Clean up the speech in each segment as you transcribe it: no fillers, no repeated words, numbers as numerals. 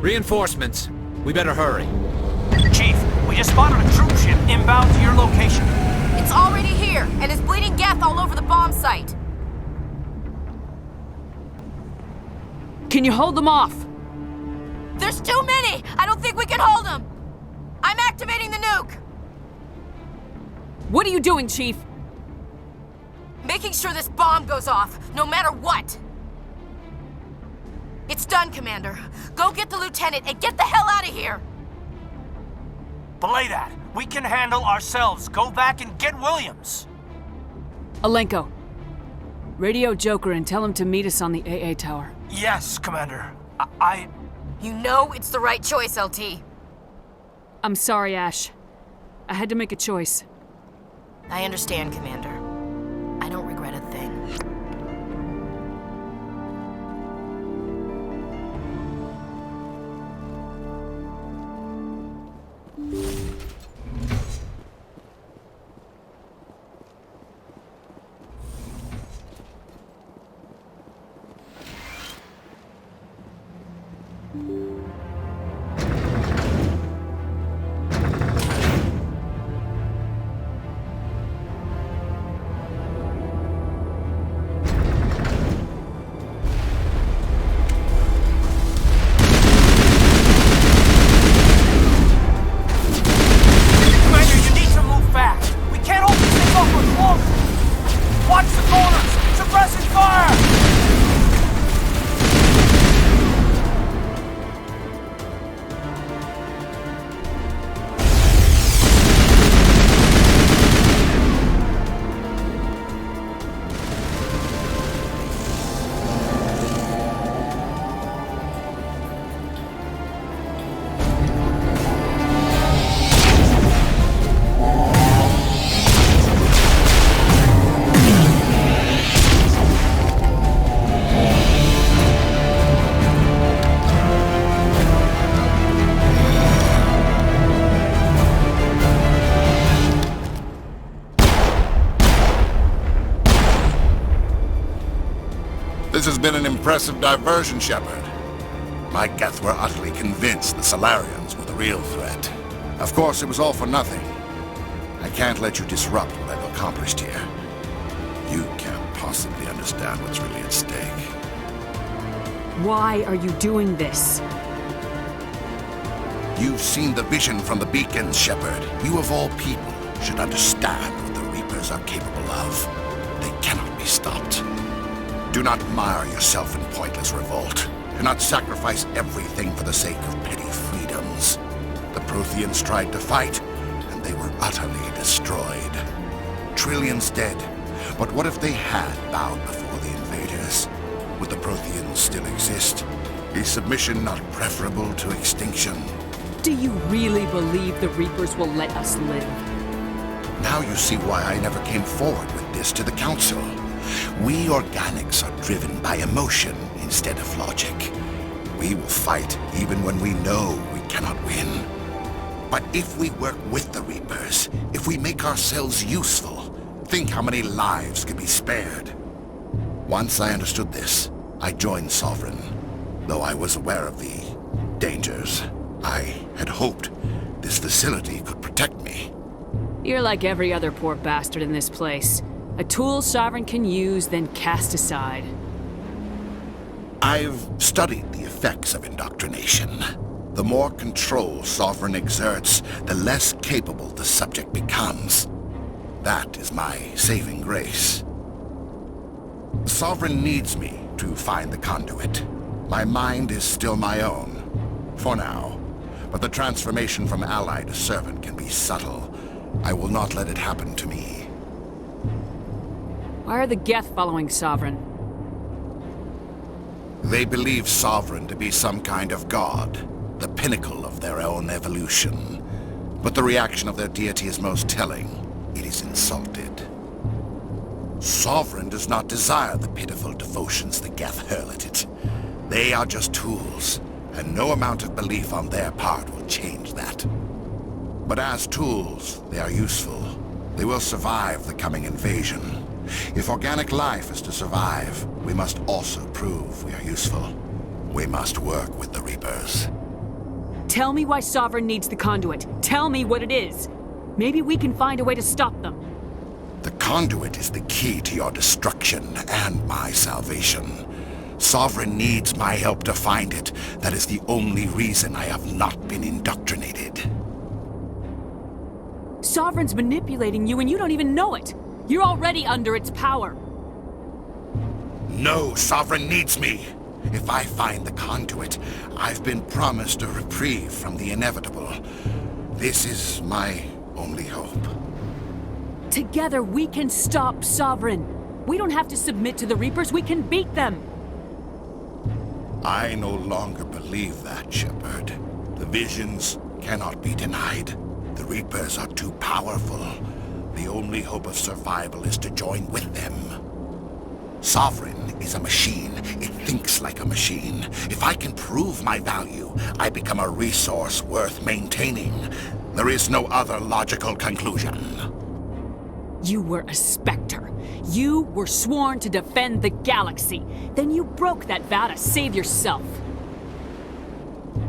Reinforcements. We better hurry. Chief, we just spotted a troop ship inbound to your location. It's already here, and is bleeding Geth all over the bomb site. Can you hold them off? There's too many! I don't think we can hold them! I'm activating the nuke! What are you doing, Chief? Making sure this bomb goes off, no matter what! It's done, Commander. Go get the Lieutenant and get the hell out of here! Belay that. We can handle ourselves. Go back and get Williams. Alenko. Radio Joker and tell him to meet us on the AA tower. Yes, Commander. You know it's the right choice, LT. I'm sorry, Ash. I had to make a choice. I understand, Commander. I don't regret a thing. This has been an impressive diversion, Shepard. My Geth were utterly convinced the Salarians were the real threat. Of course, it was all for nothing. I can't let you disrupt what I've accomplished here. You can't possibly understand what's really at stake. Why are you doing this? You've seen the vision from the beacons, Shepard. You of all people should understand what the Reapers are capable of. They cannot be stopped. Do not mire yourself in pointless revolt. Do not sacrifice everything for the sake of petty freedoms. The Protheans tried to fight, and they were utterly destroyed. Trillions dead. But what if they had bowed before the invaders? Would the Protheans still exist? Is submission not preferable to extinction? Do you really believe the Reapers will let us live? Now you see why I never came forward with this to the Council. We organics are driven by emotion instead of logic. We will fight even when we know we cannot win. But if we work with the Reapers, if we make ourselves useful, think how many lives could be spared. Once I understood this, I joined Sovereign. Though I was aware of the dangers, I had hoped this facility could protect me. You're like every other poor bastard in this place. A tool Sovereign can use, then cast aside. I've studied the effects of indoctrination. The more control Sovereign exerts, the less capable the subject becomes. That is my saving grace. Sovereign needs me to find the conduit. My mind is still my own, for now. But the transformation from ally to servant can be subtle. I will not let it happen to me. Why are the Geth following Sovereign? They believe Sovereign to be some kind of god, the pinnacle of their own evolution. But the reaction of their deity is most telling. It is insulted. Sovereign does not desire the pitiful devotions the Geth hurl at it. They are just tools, and no amount of belief on their part will change that. But as tools, they are useful. They will survive the coming invasion. If organic life is to survive, we must also prove we are useful. We must work with the Reapers. Tell me why Sovereign needs the conduit. Tell me what it is. Maybe we can find a way to stop them. The conduit is the key to your destruction and my salvation. Sovereign needs my help to find it. That is the only reason I have not been indoctrinated. Sovereign's manipulating you and you don't even know it. You're already under its power. No, Sovereign needs me. If I find the conduit, I've been promised a reprieve from the inevitable. This is my only hope. Together we can stop Sovereign. We don't have to submit to the Reapers, we can beat them. I no longer believe that, Shepard. The visions cannot be denied. The Reapers are too powerful. The only hope of survival is to join with them. Sovereign is a machine. It thinks like a machine. If I can prove my value, I become a resource worth maintaining. There is no other logical conclusion. You were a Spectre. You were sworn to defend the galaxy. Then you broke that vow to save yourself.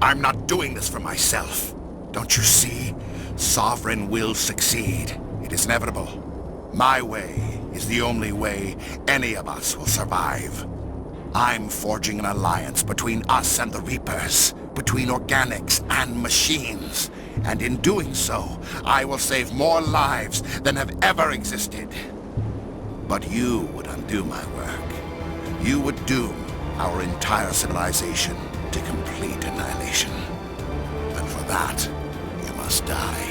I'm not doing this for myself. Don't you see? Sovereign will succeed. It is inevitable. My way is the only way any of us will survive. I'm forging an alliance between us and the Reapers, between organics and machines. And in doing so, I will save more lives than have ever existed. But you would undo my work. You would doom our entire civilization to complete annihilation. And for that, you must die.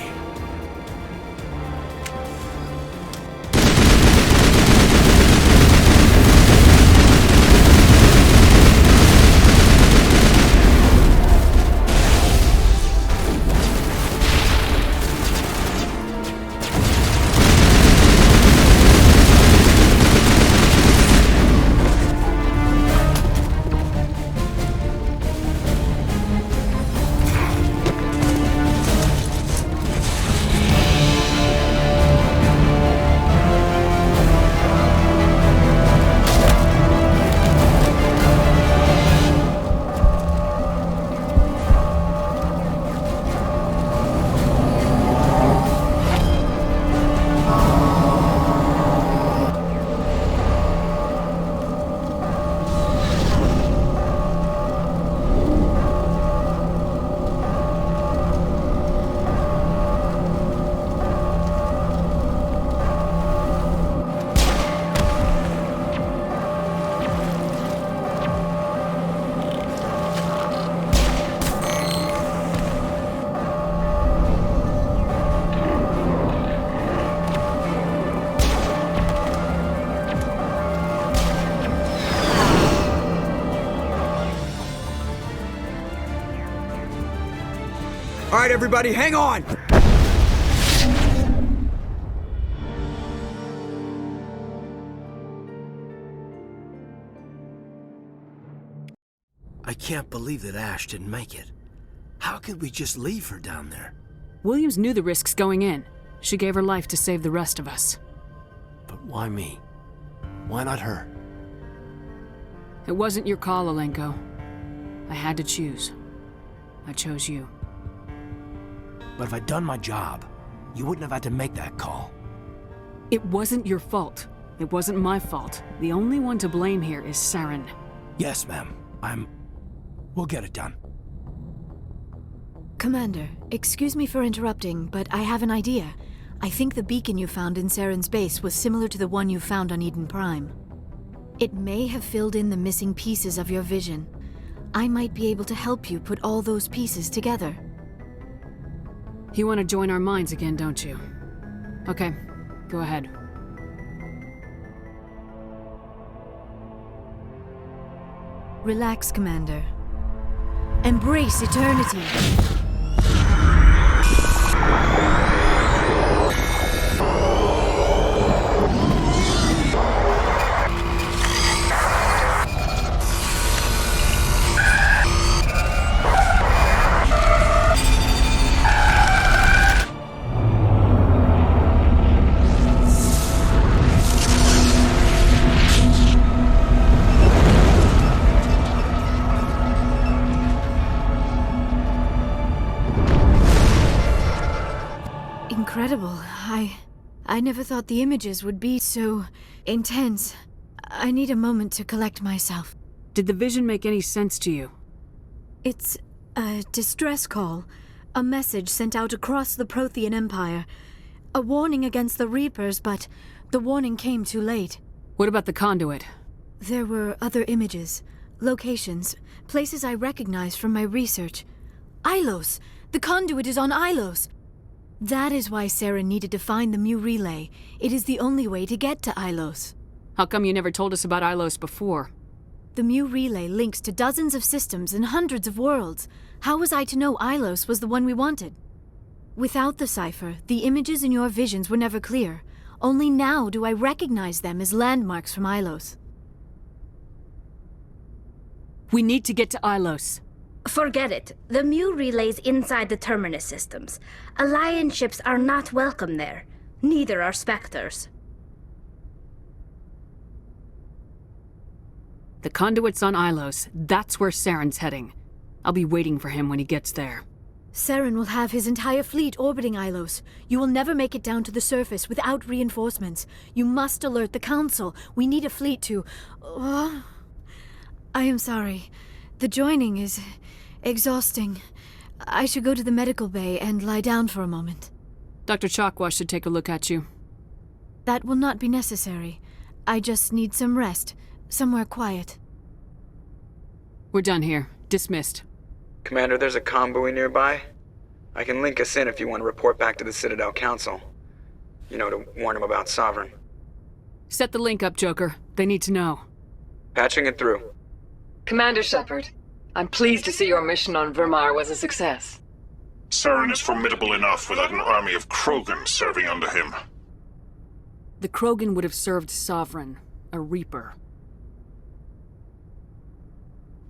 All right, everybody, hang on! I can't believe that Ash didn't make it. How could we just leave her down there? Williams knew the risks going in. She gave her life to save the rest of us. But why me? Why not her? It wasn't your call, Alenko. I had to choose. I chose you. But if I'd done my job, you wouldn't have had to make that call. It wasn't your fault. It wasn't my fault. The only one to blame here is Saren. Yes, ma'am. We'll get it done. Commander, excuse me for interrupting, but I have an idea. I think the beacon you found in Saren's base was similar to the one you found on Eden Prime. It may have filled in the missing pieces of your vision. I might be able to help you put all those pieces together. You want to join our minds again, don't you? Okay, go ahead. Relax, Commander. Embrace eternity. terrible. I never thought the images would be so intense. I need a moment to collect myself. Did the vision make any sense to you? It's a distress call. A message sent out across the Prothean Empire. A warning against the Reapers, but the warning came too late. What about the conduit? There were other images, locations, places I recognized from my research. Ilos! The conduit is on Ilos! That is why Saren needed to find the Mu relay. It is the only way to get to Ilos. How come you never told us about Ilos before? The Mu relay links to dozens of systems and hundreds of worlds. How was I to know Ilos was the one we wanted? Without the cipher, the images in your visions were never clear. Only now do I recognize them as landmarks from Ilos. We need to get to Ilos. Forget it. The Mu relay's inside the Terminus systems. Alliance ships are not welcome there. Neither are Spectres. The conduit's on Ilos. That's where Saren's heading. I'll be waiting for him when he gets there. Saren will have his entire fleet orbiting Ilos. You will never make it down to the surface without reinforcements. You must alert the Council. We need a fleet to... I am sorry. The joining is exhausting. I should go to the medical bay and lie down for a moment. Dr. Chakwa should take a look at you. That will not be necessary. I just need some rest. Somewhere quiet. We're done here. Dismissed. Commander, there's a convoy nearby. I can link us in if you want to report back to the Citadel Council. You know, to warn them about Sovereign. Set the link up, Joker. They need to know. Patching it through. Commander Shepard, I'm pleased to see your mission on Vermar was a success. Saren is formidable enough without an army of Krogan serving under him. The Krogan would have served Sovereign, a Reaper.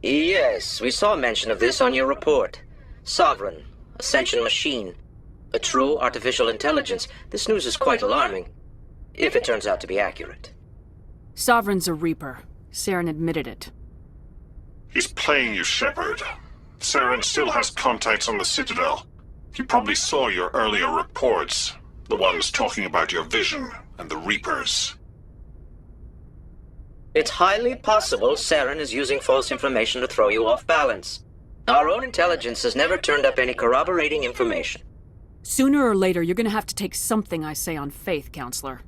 Yes, we saw mention of this on your report. Sovereign, Ascension machine, a true artificial intelligence. This news is quite alarming, if it turns out to be accurate. Sovereign's a Reaper. Saren admitted it. He's playing you, Shepard. Saren still has contacts on the Citadel. He probably saw your earlier reports, the ones talking about your vision and the Reapers. It's highly possible Saren is using false information to throw you off balance. Our own intelligence has never turned up any corroborating information. Sooner or later, you're gonna have to take something I say on faith, Counselor.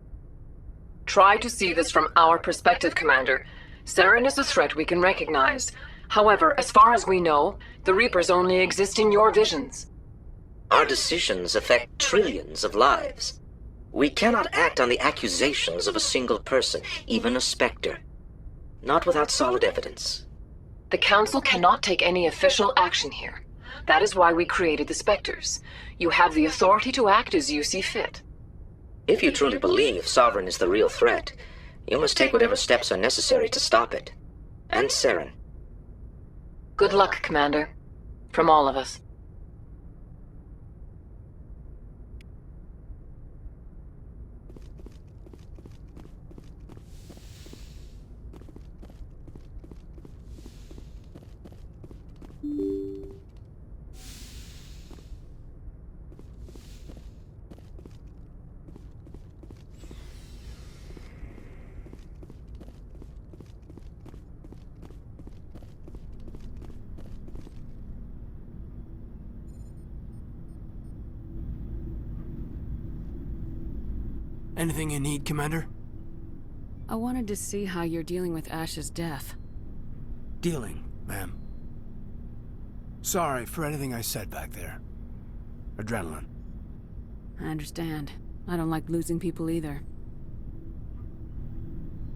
Try to see this from our perspective, Commander. Saren is a threat we can recognize. However, as far as we know, the Reapers only exist in your visions. Our decisions affect trillions of lives. We cannot act on the accusations of a single person, even a Spectre. Not without solid evidence. The Council cannot take any official action here. That is why we created the Spectres. You have the authority to act as you see fit. If you truly believe Sovereign is the real threat, you must take whatever steps are necessary to stop it. And Saren. Good luck, Commander. From all of us. Anything you need, Commander? I wanted to see how you're dealing with Ash's death. Dealing, ma'am. Sorry for anything I said back there. Adrenaline. I understand. I don't like losing people either.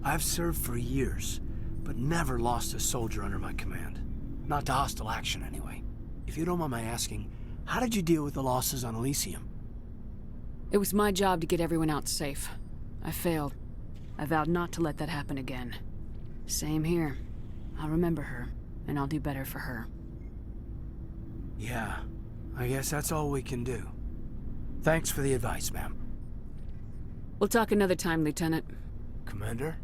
I've served for years, but never lost a soldier under my command. Not to hostile action, anyway. If you don't mind my asking, how did you deal with the losses on Elysium? It was my job to get everyone out safe. I failed. I vowed not to let that happen again. Same here. I'll remember her, and I'll do better for her. Yeah, I guess that's all we can do. Thanks for the advice, ma'am. We'll talk another time, Lieutenant. Commander?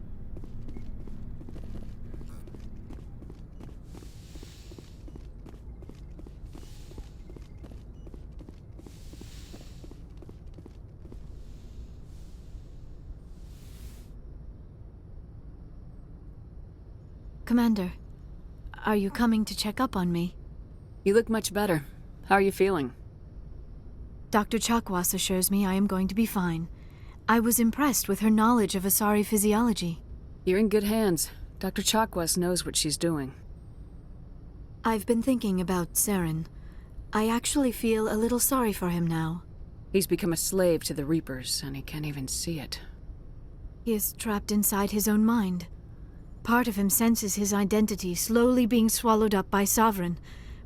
Commander, are you coming to check up on me? You look much better. How are you feeling? Dr. Chakwas assures me I am going to be fine. I was impressed with her knowledge of Asari physiology. You're in good hands. Dr. Chakwas knows what she's doing. I've been thinking about Saren. I actually feel a little sorry for him now. He's become a slave to the Reapers, and he can't even see it. He is trapped inside his own mind. Part of him senses his identity slowly being swallowed up by Sovereign,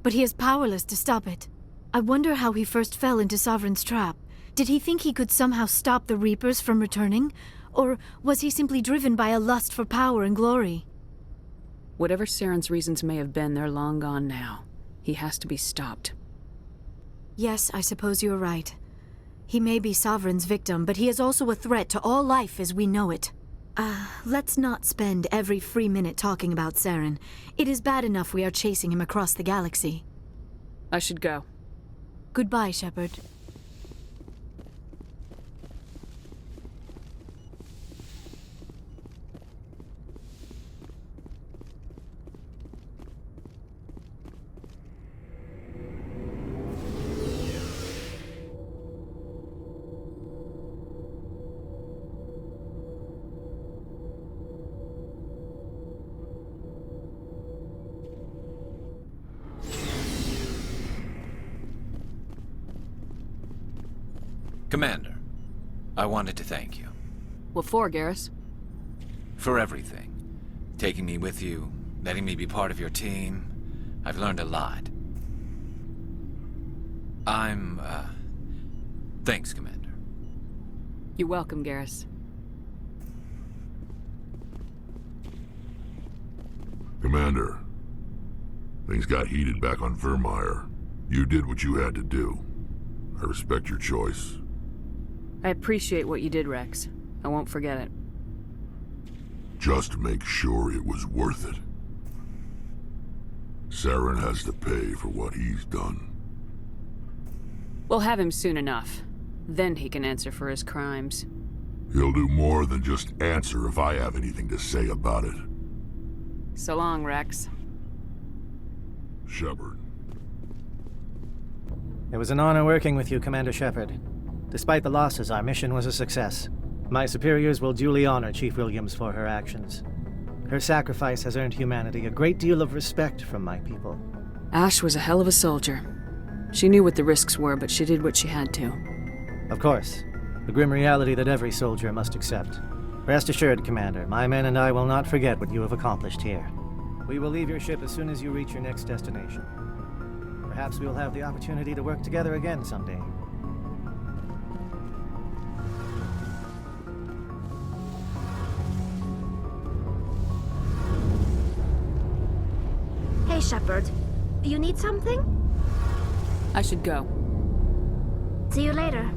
but he is powerless to stop it. I wonder how he first fell into Sovereign's trap. Did he think he could somehow stop the Reapers from returning? Or was he simply driven by a lust for power and glory? Whatever Saren's reasons may have been, they're long gone now. He has to be stopped. Yes, I suppose you're right. He may be Sovereign's victim, but he is also a threat to all life as we know it. Let's not spend every free minute talking about Saren. It is bad enough we are chasing him across the galaxy. I should go. Goodbye, Shepard. Commander, I wanted to thank you. What for, Garrus? For everything. Taking me with you, letting me be part of your team. I've learned a lot. Thanks, Commander. You're welcome, Garrus. Commander, things got heated back on Vermeer. You did what you had to do. I respect your choice. I appreciate what you did, Rex. I won't forget it. Just make sure it was worth it. Saren has to pay for what he's done. We'll have him soon enough. Then he can answer for his crimes. He'll do more than just answer if I have anything to say about it. So long, Rex. Shepard. It was an honor working with you, Commander Shepard. Despite the losses, our mission was a success. My superiors will duly honor Chief Williams for her actions. Her sacrifice has earned humanity a great deal of respect from my people. Ash was a hell of a soldier. She knew what the risks were, but she did what she had to. Of course. The grim reality that every soldier must accept. Rest assured, Commander, my men and I will not forget what you have accomplished here. We will leave your ship as soon as you reach your next destination. Perhaps we will have the opportunity to work together again someday. Hey, Shepard. You need something? I should go. See you later.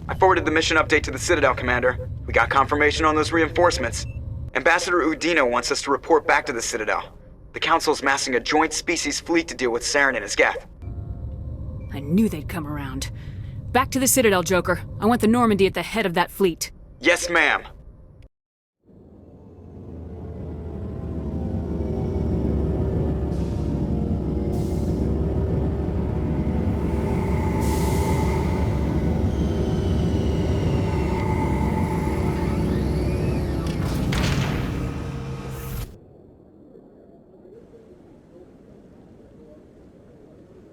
I forwarded the mission update to the Citadel, Commander. We got confirmation on those reinforcements. Ambassador Udina wants us to report back to the Citadel. The Council's massing a joint species fleet to deal with Saren and his geth. I knew they'd come around. Back to the Citadel, Joker. I want the Normandy at the head of that fleet. Yes, ma'am.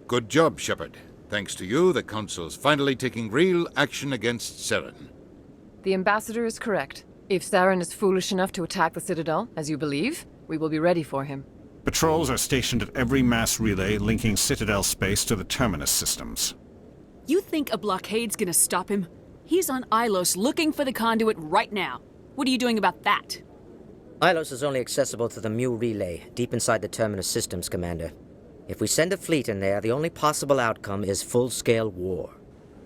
Good job, Shepard. Thanks to you, the Council's finally taking real action against Saren. The Ambassador is correct. If Saren is foolish enough to attack the Citadel, as you believe, we will be ready for him. Patrols are stationed at every mass relay linking Citadel space to the terminus systems. You think a blockade's gonna stop him? He's on Ilos looking for the conduit right now. What are you doing about that? Ilos is only accessible to the Mu relay, deep inside the terminus systems, Commander. If we send a fleet in there, the only possible outcome is full-scale war.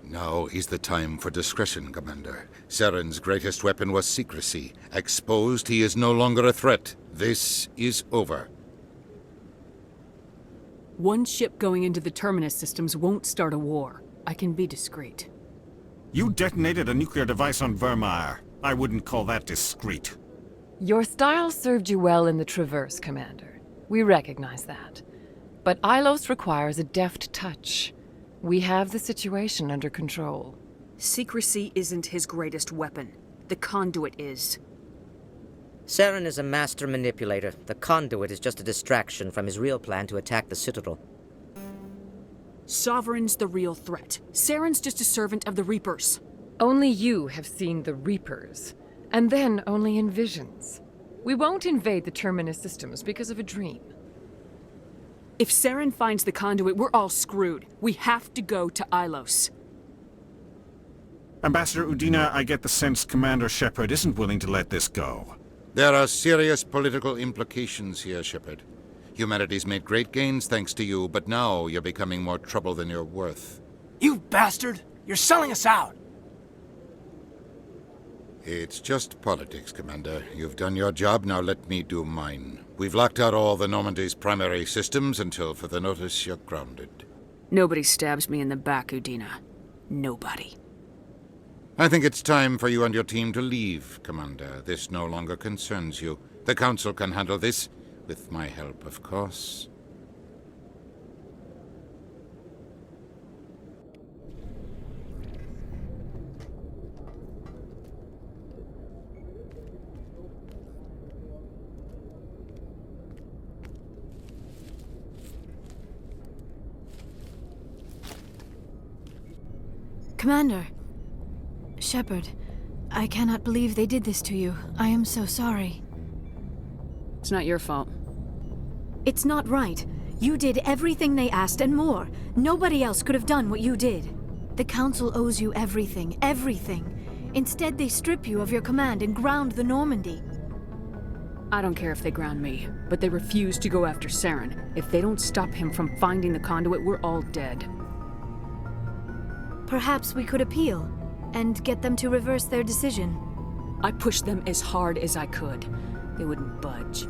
Now is the time for discretion, Commander. Saren's greatest weapon was secrecy. Exposed, he is no longer a threat. This is over. One ship going into the terminus systems won't start a war. I can be discreet. You detonated a nuclear device on Vermeer. I wouldn't call that discreet. Your style served you well in the Traverse, Commander. We recognize that. But Ilos requires a deft touch. We have the situation under control. Secrecy isn't his greatest weapon. The conduit is. Saren is a master manipulator. The conduit is just a distraction from his real plan to attack the Citadel. Sovereign's the real threat. Saren's just a servant of the Reapers. Only you have seen the Reapers, and then only in visions. We won't invade the Terminus systems because of a dream. If Saren finds the conduit, we're all screwed. We have to go to Ilos. Ambassador Udina, I get the sense Commander Shepard isn't willing to let this go. There are serious political implications here, Shepard. Humanity's made great gains thanks to you, but now you're becoming more trouble than you're worth. You bastard! You're selling us out! It's just politics, Commander. You've done your job, now let me do mine. We've locked out all the Normandy's primary systems until further notice you're grounded. Nobody stabs me in the back, Udina. Nobody. I think it's time for you and your team to leave, Commander. This no longer concerns you. The Council can handle this, with my help, of course. Commander. Shepard, I cannot believe they did this to you. I am so sorry. It's not your fault. It's not right. You did everything they asked and more. Nobody else could have done what you did. The Council owes you everything, everything. Instead, they strip you of your command and ground the Normandy. I don't care if they ground me, but they refuse to go after Saren. If they don't stop him from finding the conduit, we're all dead. Perhaps we could appeal and get them to reverse their decision. I pushed them as hard as I could. They wouldn't budge.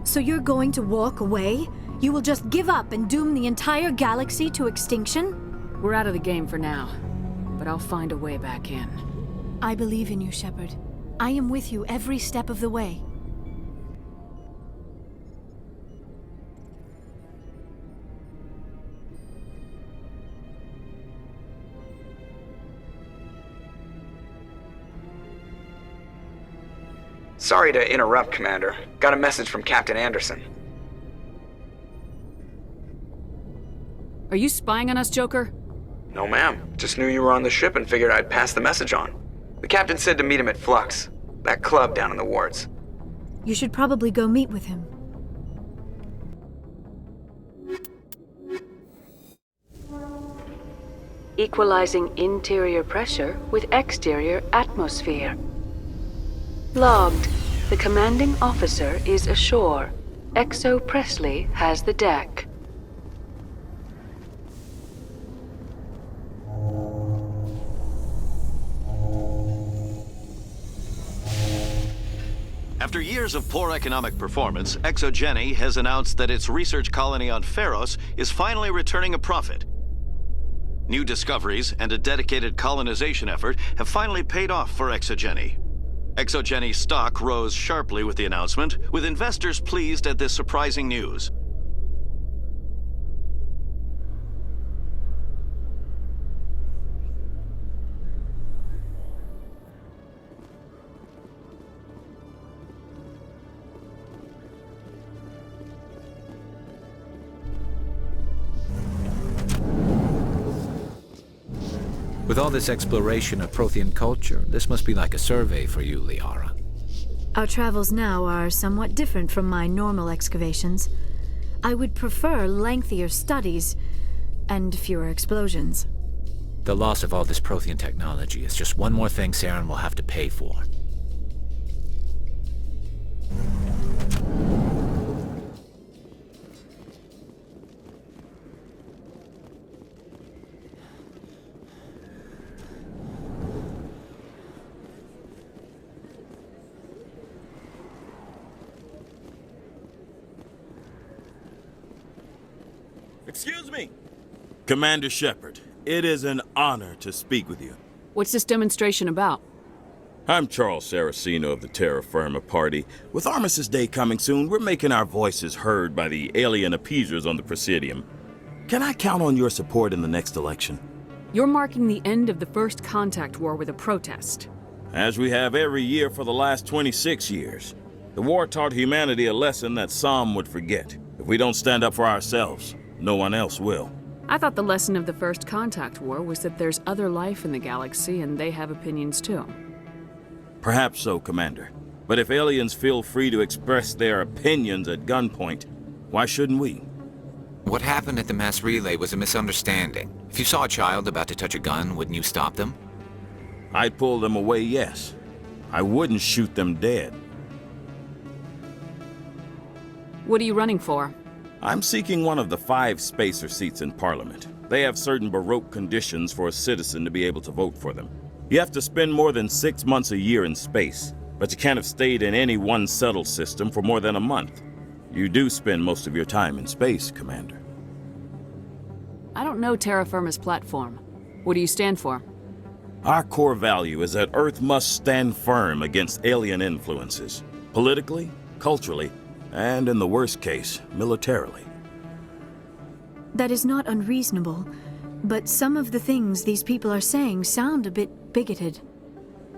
So you're going to walk away? You will just give up and doom the entire galaxy to extinction? We're out of the game for now, but I'll find a way back in. I believe in you, Shepard. I am with you every step of the way. Sorry to interrupt, Commander. Got a message from Captain Anderson. Are you spying on us, Joker? No, ma'am. Just knew you were on the ship and figured I'd pass the message on. The captain said to meet him at Flux, that club down in the wards. You should probably go meet with him. Equalizing interior pressure with exterior atmosphere. Logged. The commanding officer is ashore. Exo Presley has the deck. After years of poor economic performance, MgsGenesis has announced that its research colony on Pharos is finally returning a profit. New discoveries and a dedicated colonization effort have finally paid off for MgsGenesis. MgsGenesis stock rose sharply with the announcement, with investors pleased at this surprising news. With all this exploration of Prothean culture, this must be like a survey for you, Liara. Our travels now are somewhat different from my normal excavations. I would prefer lengthier studies and fewer explosions. The loss of all this Prothean technology is just one more thing Saren will have to pay for. Excuse me! Commander Shepard, it is an honor to speak with you. What's this demonstration about? I'm Charles Saraceno of the Terra Firma Party. With Armistice Day coming soon, we're making our voices heard by the alien appeasers on the Presidium. Can I count on your support in the next election? You're marking the end of the First Contact War with a protest. As we have every year for the last 26 years. The war taught humanity a lesson that some would forget. If we don't stand up for ourselves, no one else will. I thought the lesson of the First Contact War was that there's other life in the galaxy and they have opinions too. Perhaps so, Commander. But if aliens feel free to express their opinions at gunpoint, why shouldn't we? What happened at the mass relay was a misunderstanding. If you saw a child about to touch a gun, wouldn't you stop them? I'd pull them away, yes. I wouldn't shoot them dead. What are you running for? I'm seeking one of the 5 spacer seats in Parliament. They have certain Baroque conditions for a citizen to be able to vote for them. You have to spend more than 6 months a year in space, but you can't have stayed in any one settled system for more than a month. You do spend most of your time in space, Commander. I don't know Terra Firma's platform. What do you stand for? Our core value is that Earth must stand firm against alien influences, politically, culturally, and in the worst case, militarily. That is not unreasonable, but some of the things these people are saying sound a bit bigoted.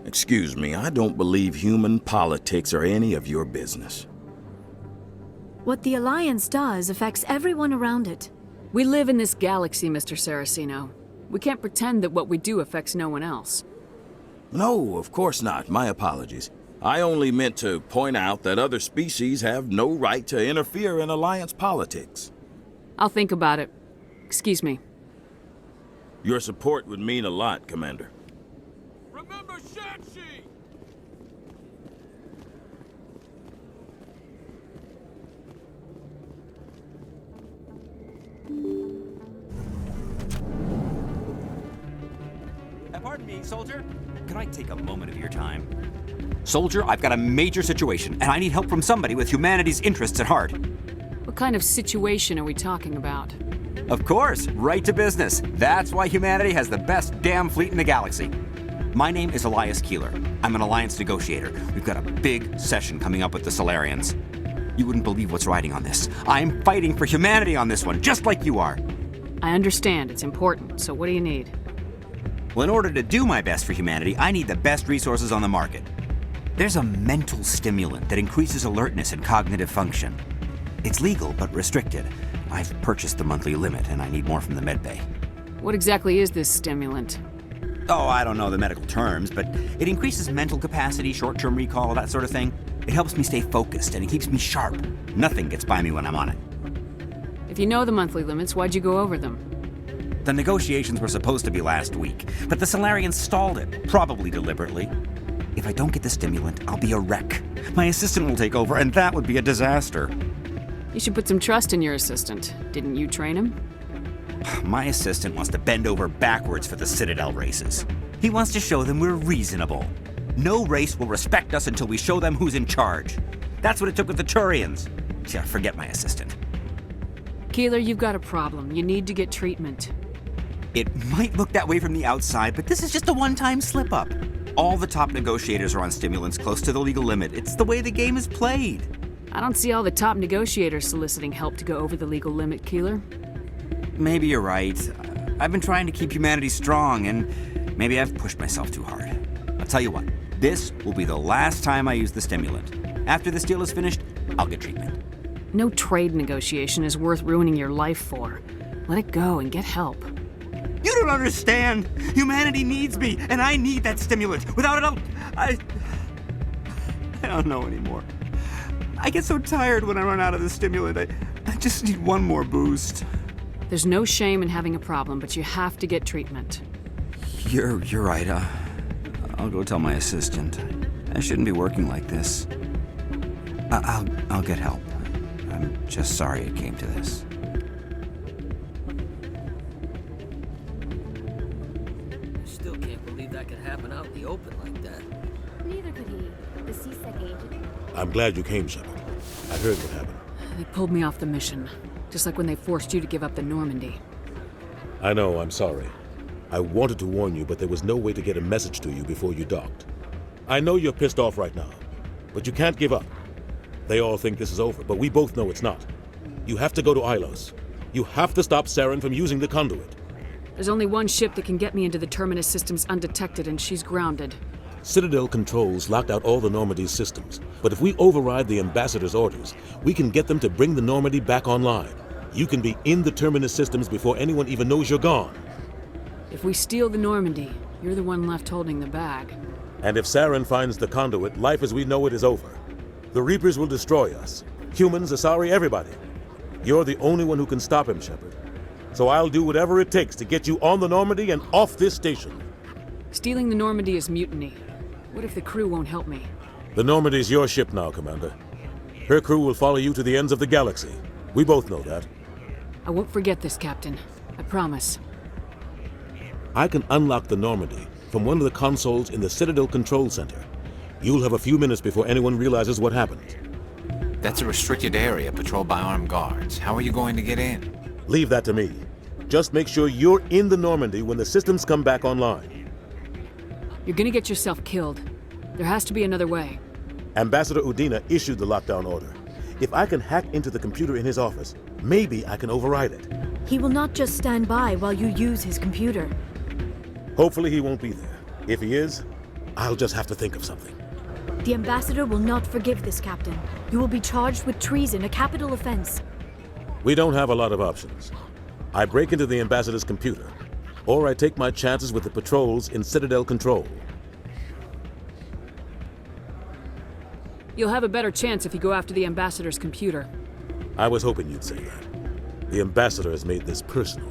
Excuse me, I don't believe human politics are any of your business. What the Alliance does affects everyone around it. We live in this galaxy, Mr. Saraceno. We can't pretend that what we do affects no one else. No, of course not. My apologies. I only meant to point out that other species have no right to interfere in Alliance politics. I'll think about it. Excuse me. Your support would mean a lot, Commander. Remember Shanxi! Pardon me, soldier. Can I take a moment of your time? Soldier, I've got a major situation, and I need help from somebody with humanity's interests at heart. What kind of situation are we talking about? Of course, right to business. That's why humanity has the best damn fleet in the galaxy. My name is Elias Keeler. I'm an Alliance negotiator. We've got a big session coming up with the Solarians. You wouldn't believe what's riding on this. I'm fighting for humanity on this one, just like you are. I understand. It's important. So what do you need? Well, in order to do my best for humanity, I need the best resources on the market. There's a mental stimulant that increases alertness and cognitive function. It's legal, but restricted. I've purchased the monthly limit, and I need more from the medbay. What exactly is this stimulant? Oh, I don't know the medical terms, but it increases mental capacity, short-term recall, that sort of thing. It helps me stay focused, and it keeps me sharp. Nothing gets by me when I'm on it. If you know the monthly limits, why'd you go over them? The negotiations were supposed to be last week, but the Solarians stalled it, probably deliberately. If I don't get the stimulant, I'll be a wreck. My assistant will take over, and that would be a disaster. You should put some trust in your assistant. Didn't you train him? My assistant wants to bend over backwards for the Citadel races. He wants to show them we're reasonable. No race will respect us until we show them who's in charge. That's what it took with the Turians. Yeah, forget my assistant. Keeler, you've got a problem. You need to get treatment. It might look that way from the outside, but this is just a one-time slip-up. All the top negotiators are on stimulants close to the legal limit. It's the way the game is played. I don't see all the top negotiators soliciting help to go over the legal limit, Keeler. Maybe you're right. I've been trying to keep humanity strong, and maybe I've pushed myself too hard. I'll tell you what, this will be the last time I use the stimulant. After this deal is finished, I'll get treatment. No trade negotiation is worth ruining your life for. Let it go and get help. You don't understand! Humanity needs me, and I need that stimulant. Without it, I don't know anymore. I get so tired when I run out of the stimulant. I just need one more boost. There's no shame in having a problem, but you have to get treatment. You're right. I'll go tell my assistant. I shouldn't be working like this. I'll get help. I'm just sorry it came to this. I still can't believe that could happen out in the open like that. Neither could he. The CSEC agent. I'm glad you came, Shepard. I heard what happened. They pulled me off the mission, just like when they forced you to give up the Normandy. I know, I'm sorry. I wanted to warn you, but there was no way to get a message to you before you docked. I know you're pissed off right now, but you can't give up. They all think this is over, but we both know it's not. You have to go to Ilos. You have to stop Saren from using the conduit. There's only one ship that can get me into the Terminus systems undetected, and she's grounded. Citadel controls locked out all the Normandy's systems, but if we override the Ambassador's orders, we can get them to bring the Normandy back online. You can be in the Terminus systems before anyone even knows you're gone. If we steal the Normandy, you're the one left holding the bag. And if Saren finds the conduit, life as we know it is over. The Reapers will destroy us. Humans, Asari, everybody. You're the only one who can stop him, Shepard. So I'll do whatever it takes to get you on the Normandy and off this station. Stealing the Normandy is mutiny. What if the crew won't help me? The Normandy's your ship now, Commander. Her crew will follow you to the ends of the galaxy. We both know that. I won't forget this, Captain. I promise. I can unlock the Normandy from one of the consoles in the Citadel Control Center. You'll have a few minutes before anyone realizes what happened. That's a restricted area patrolled by armed guards. How are you going to get in? Leave that to me. Just make sure you're in the Normandy when the systems come back online. You're gonna get yourself killed. There has to be another way. Ambassador Udina issued the lockdown order. If I can hack into the computer in his office, maybe I can override it. He will not just stand by while you use his computer. Hopefully he won't be there. If he is, I'll just have to think of something. The Ambassador will not forgive this, Captain. You will be charged with treason, a capital offense. We don't have a lot of options. I break into the Ambassador's computer, or I take my chances with the patrols in Citadel Control. You'll have a better chance if you go after the Ambassador's computer. I was hoping you'd say that. The Ambassador has made this personal.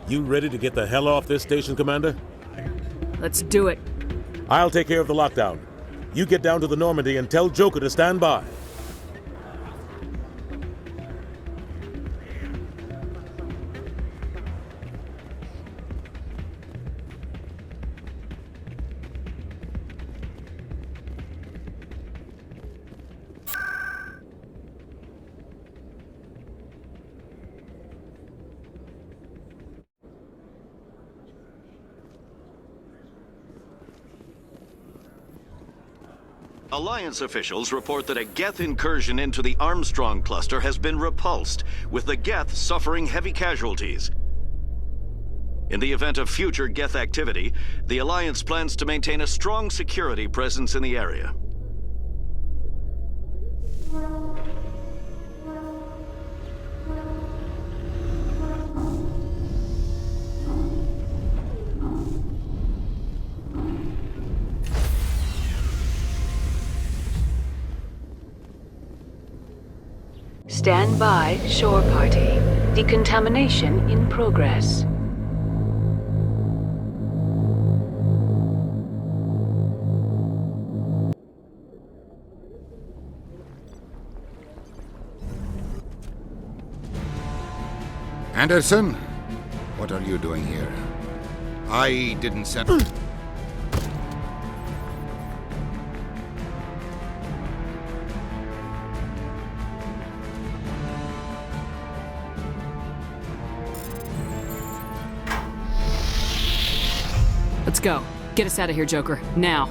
You ready to get the hell off this station, Commander? Let's do it. I'll take care of the lockdown. You get down to the Normandy and tell Joker to stand by. Alliance officials report that a Geth incursion into the Armstrong cluster has been repulsed, with the Geth suffering heavy casualties. In the event of future Geth activity, the Alliance plans to maintain a strong security presence in the area. Stand by, shore party. Decontamination in progress. Anderson, what are you doing here? I didn't send... Let's go. Get us out of here, Joker. Now.